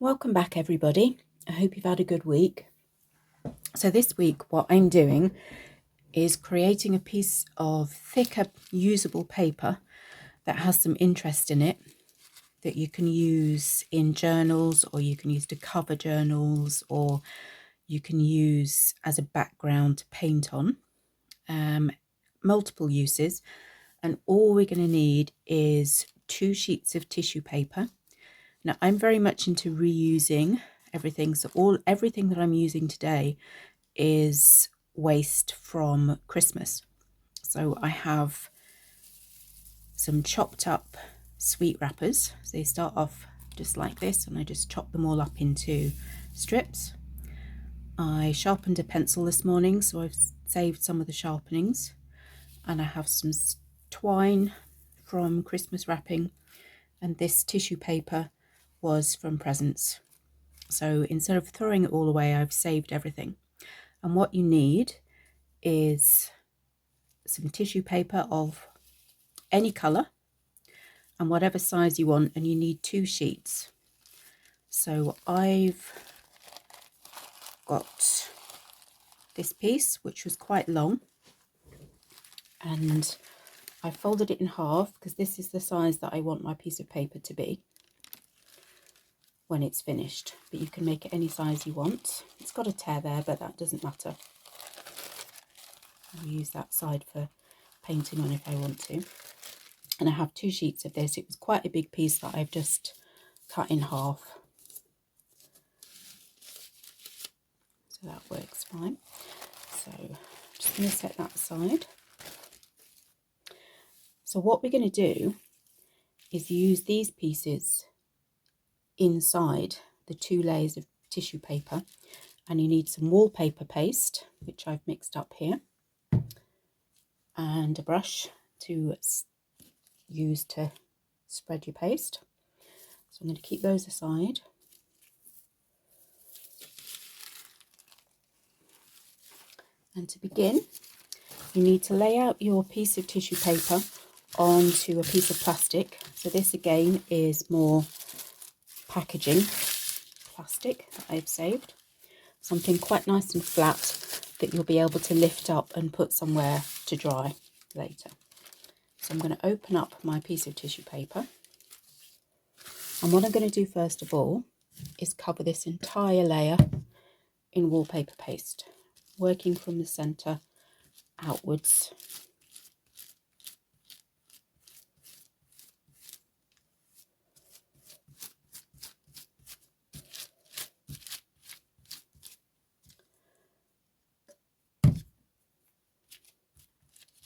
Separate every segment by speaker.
Speaker 1: Welcome back, everybody. I hope you've had a good week. So this week what I'm doing is creating a piece of thicker usable paper that has some interest in it that you can use in journals, or you can use to cover journals, or you can use as a background to paint on. Multiple uses, and all we're going to need is 2 sheets of tissue paper. Now I'm very much into reusing everything, so everything that I'm using today is waste from Christmas. So I have some chopped up sweet wrappers. So they start off just like this, and I just chop them all up into strips. I sharpened a pencil this morning, so I've saved some of the sharpenings, and I have some twine from Christmas wrapping, and this tissue paper was from presents. So instead of throwing it all away, I've saved everything. And what you need is some tissue paper of any colour and whatever size you want, and you need 2 sheets. So I've got this piece, which was quite long, and I folded it in half because this is the size that I want my piece of paper to be when it's finished, but you can make it any size you want. It's got a tear there, but that doesn't matter. I'll use that side for painting on if I want to. And I have 2 sheets of this. It was quite a big piece that I've just cut in half, so that works fine. So I'm just going to set that aside. So what we're going to do is use these pieces inside the 2 layers of tissue paper, and you need some wallpaper paste, which I've mixed up here, and a brush to use to spread your paste. So I'm going to keep those aside. And to begin, you need to lay out your piece of tissue paper onto a piece of plastic. So this again is more packaging plastic that I've saved. Something quite nice and flat that you'll be able to lift up and put somewhere to dry later. So I'm going to open up my piece of tissue paper. And what I'm going to do first of all is cover this entire layer in wallpaper paste, working from the centre outwards.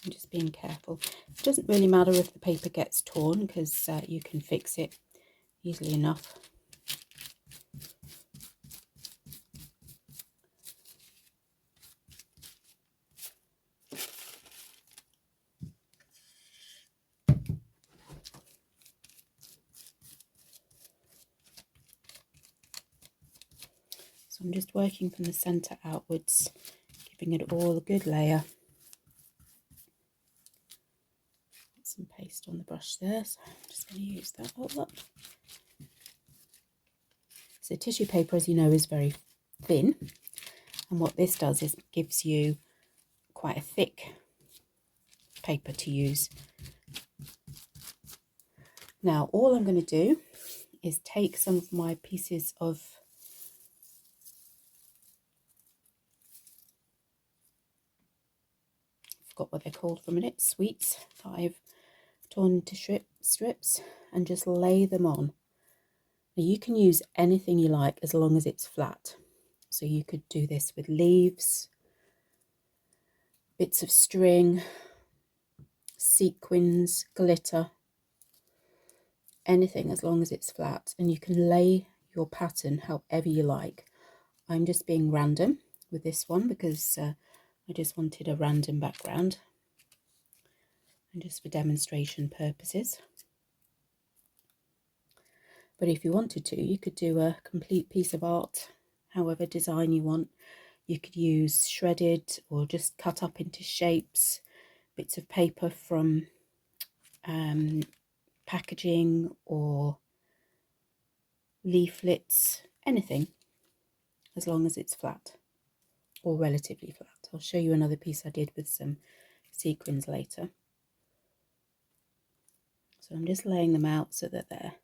Speaker 1: I'm just being careful. It doesn't really matter if the paper gets torn, because you can fix it easily enough. So I'm just working from the centre outwards, giving it all a good layer. Some paste on the brush there, so I'm just going to use that all up. So tissue paper, as you know, is very thin, and what this does is gives you quite a thick paper to use. Now all I'm going to do is take some of my pieces of forgot what they're called for a minute, sweets that I've torn into strips, and just lay them on. Now you can use anything you like as long as it's flat. So you could do this with leaves, bits of string, sequins, glitter, anything as long as it's flat, and you can lay your pattern however you like. I'm just being random with this one because I just wanted a random background and just for demonstration purposes. But if you wanted to, you could do a complete piece of art, however design you want. You could use shredded or just cut up into shapes, bits of paper from packaging, or leaflets, anything, as long as it's flat or relatively flat. I'll show you another piece I did with some sequins later. So I'm just laying them out so that they're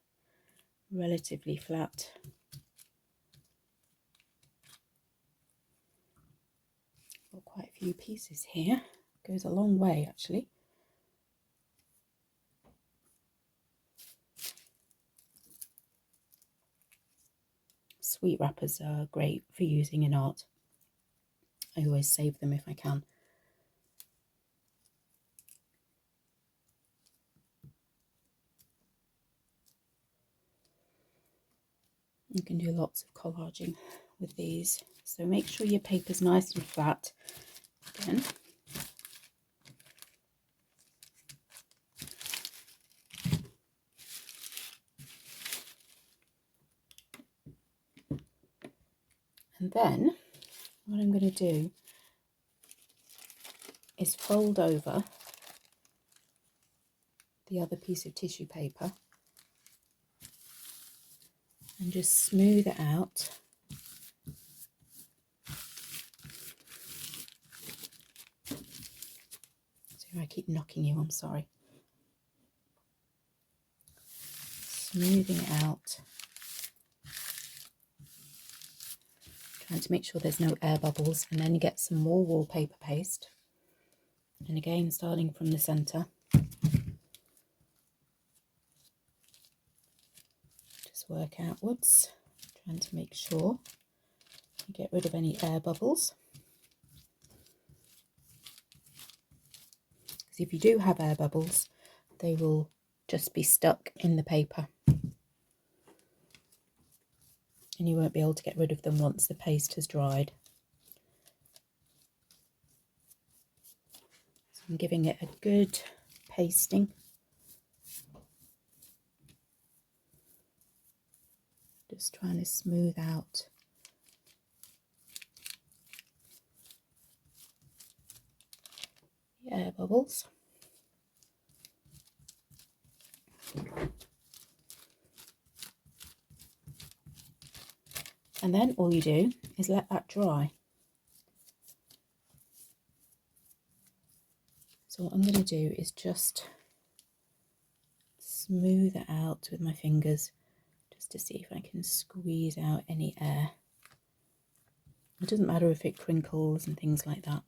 Speaker 1: relatively flat. Got quite a few pieces here. Goes a long way actually. Sweet wrappers are great for using in art. I always save them if I can. You can do lots of collaging with these. So make sure your paper's nice and flat. Again. And then what I'm going to do is fold over the other piece of tissue paper and just smooth it out. So I keep knocking you, I'm sorry. Smoothing it out. Trying to make sure there's no air bubbles, and then you get some more wallpaper paste. And again, starting from the centre. Just work outwards, trying to make sure you get rid of any air bubbles. Because if you do have air bubbles, they will just be stuck in the paper. And you won't be able to get rid of them once the paste has dried. So I'm giving it a good pasting. Just trying to smooth out the air bubbles. And then all you do is let that dry. So what I'm going to do is just smooth it out with my fingers, just to see if I can squeeze out any air. It doesn't matter if it crinkles and things like that.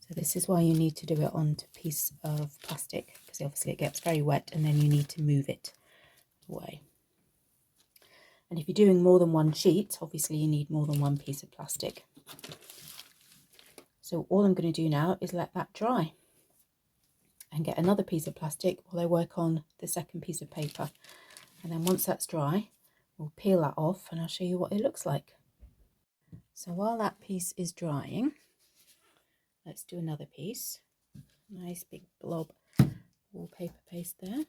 Speaker 1: So this is why you need to do it onto a piece of plastic, because obviously it gets very wet and then you need to move it away. And if you're doing more than one sheet, obviously you need more than one piece of plastic. So all I'm going to do now is let that dry and get another piece of plastic while I work on the second piece of paper. And then once that's dry, we'll peel that off and I'll show you what it looks like. So while that piece is drying, let's do another piece. Nice big blob wallpaper paste there.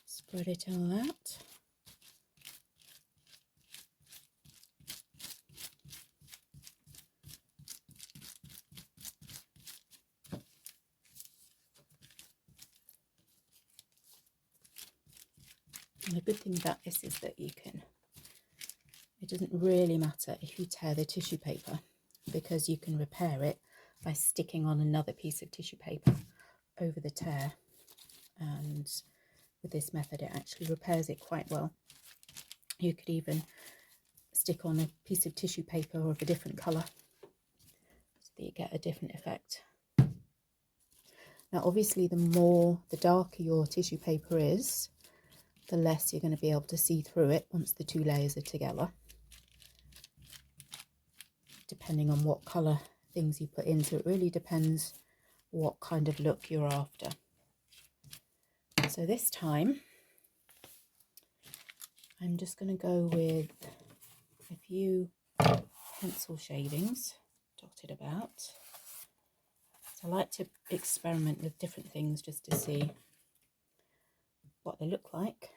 Speaker 1: Spread it all out. And the good thing about this is that it doesn't really matter if you tear the tissue paper, because you can repair it by sticking on another piece of tissue paper over the tear. And with this method, it actually repairs it quite well. You could even stick on a piece of tissue paper of a different colour so that you get a different effect. Now obviously the darker your tissue paper is, the less you're going to be able to see through it once the two layers are together, depending on what colour things you put in. So it really depends what kind of look you're after. So this time I'm just going to go with a few pencil shavings dotted about. So I like to experiment with different things just to see what they look like.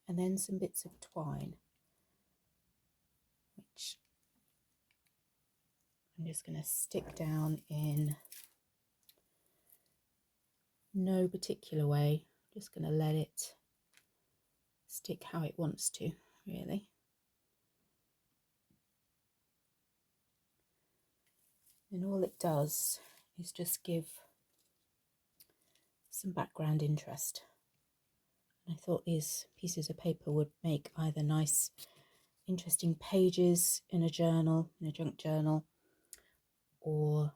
Speaker 1: And then some bits of twine, which I'm just going to stick down in no particular way. Just going to let it stick how it wants to, really. And all it does is just give some background interest. I thought these pieces of paper would make either nice, interesting pages in a journal, in a junk journal, or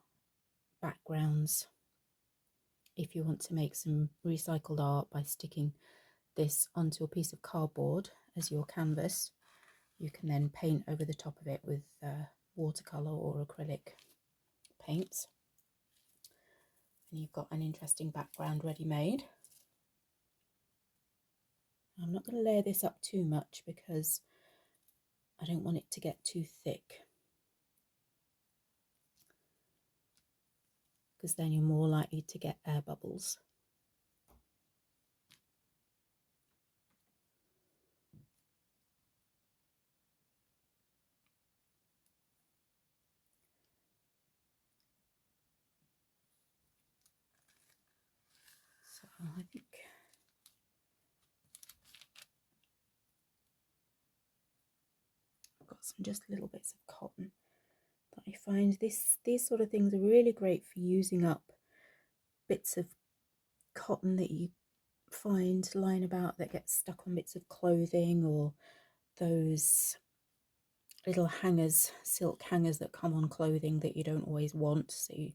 Speaker 1: backgrounds. If you want to make some recycled art by sticking this onto a piece of cardboard as your canvas, you can then paint over the top of it with watercolour or acrylic paints. And you've got an interesting background ready made. I'm not going to layer this up too much because I don't want it to get too thick, because then you're more likely to get air bubbles. So I think I've got some just little bits of cotton that I find these sort of things are really great for using up bits of cotton that you find lying about that get stuck on bits of clothing, or those little hangers, silk hangers that come on clothing that you don't always want, so you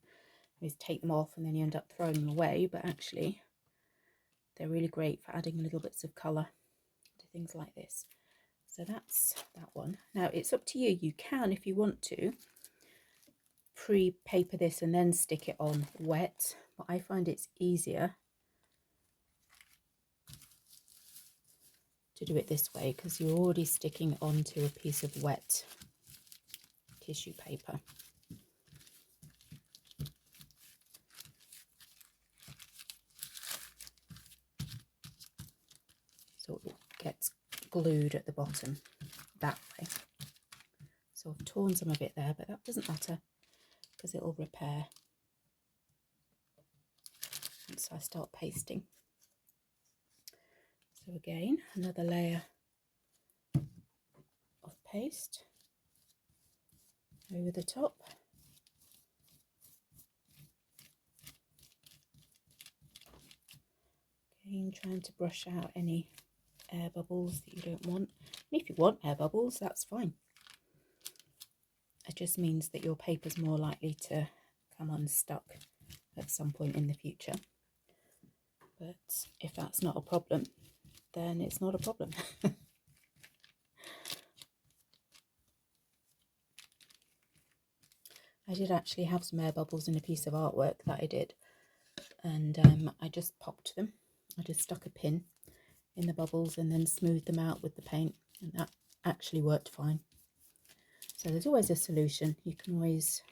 Speaker 1: always take them off and then you end up throwing them away. But actually they're really great for adding little bits of colour to things like this. So that's that one. Now it's up to you. You can, if you want to, pre-paper this and then stick it on wet, but I find it's easier to do it this way because you're already sticking onto a piece of wet tissue paper. So it gets glued at the bottom that way. So I've torn some of it there, but that doesn't matter because it'll repair once I start pasting. So again, another layer of paste over the top. Again, trying to brush out any air bubbles that you don't want. And if you want air bubbles, that's fine. It just means that your paper's more likely to come unstuck at some point in the future. But if that's not a problem, then it's not a problem. I did actually have some air bubbles in a piece of artwork that I did, and I just popped them. I just stuck a pin in the bubbles and then smoothed them out with the paint, and that actually worked fine. So there's always a solution. You can always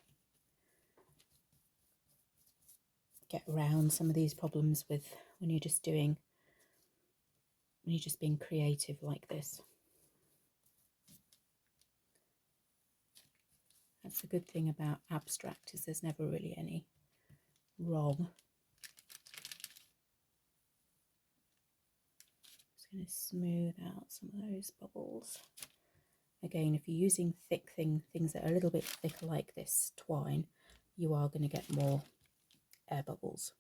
Speaker 1: get around some of these problems with when you're just being creative like this. That's the good thing about abstract, is there's never really any wrong. Just going to smooth out some of those bubbles. Again, if you're using thick things that are a little bit thicker like this twine, you are going to get more air bubbles.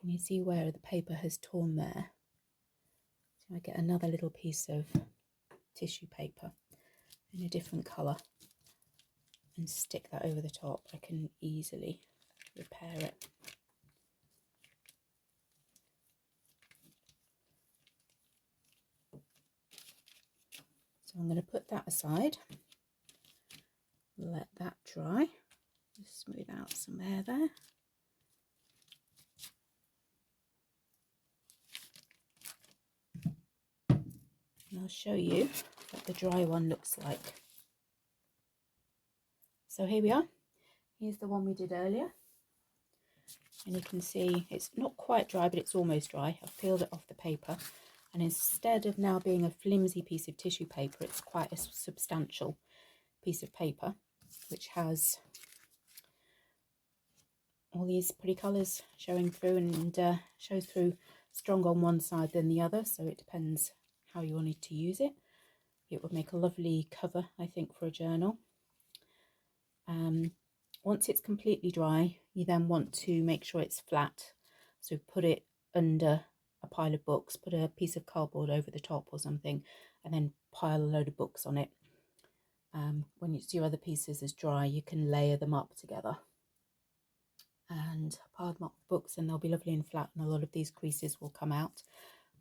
Speaker 1: And you see where the paper has torn there. So I get another little piece of tissue paper in a different colour and stick that over the top. I can easily repair it. So I'm going to put that aside, let that dry, just smooth out some air there. And I'll show you what the dry one looks like. So here we are. Here's the one we did earlier. And you can see it's not quite dry, but it's almost dry. I've peeled it off the paper. And instead of now being a flimsy piece of tissue paper, it's quite a substantial piece of paper, which has all these pretty colours showing through, and shows through stronger on one side than the other. So it depends how you wanted to use it. It would make a lovely cover, I think, for a journal. Once it's completely dry, you then want to make sure it's flat. So put it under a pile of books, put a piece of cardboard over the top or something, and then pile a load of books on it. When your other pieces is dry, you can layer them up together and pile them up with books, and they'll be lovely and flat, and a lot of these creases will come out,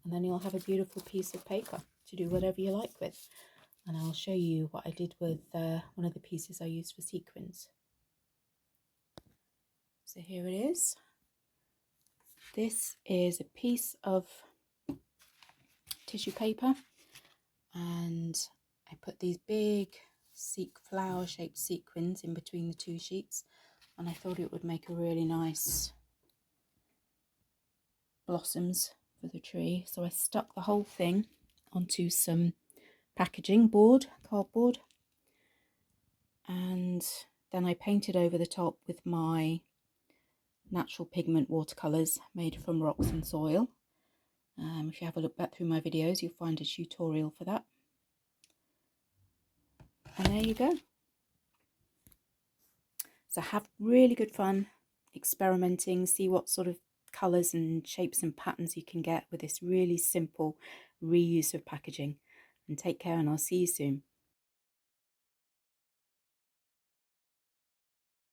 Speaker 1: and then you'll have a beautiful piece of paper to do whatever you like with. And I'll show you what I did with one of the pieces I used for sequins. So here it is. This is a piece of tissue paper, and I put these big flower shaped sequins in between the two sheets, and I thought it would make a really nice blossoms for the tree. So I stuck the whole thing onto some packaging board, cardboard, and then I painted over the top with my natural pigment watercolours made from rocks and soil. If you have a look back through my videos, you'll find a tutorial for that. And there you go. So have really good fun experimenting, see what sort of colours and shapes and patterns you can get with this really simple reuse of packaging. And take care, and I'll see you soon.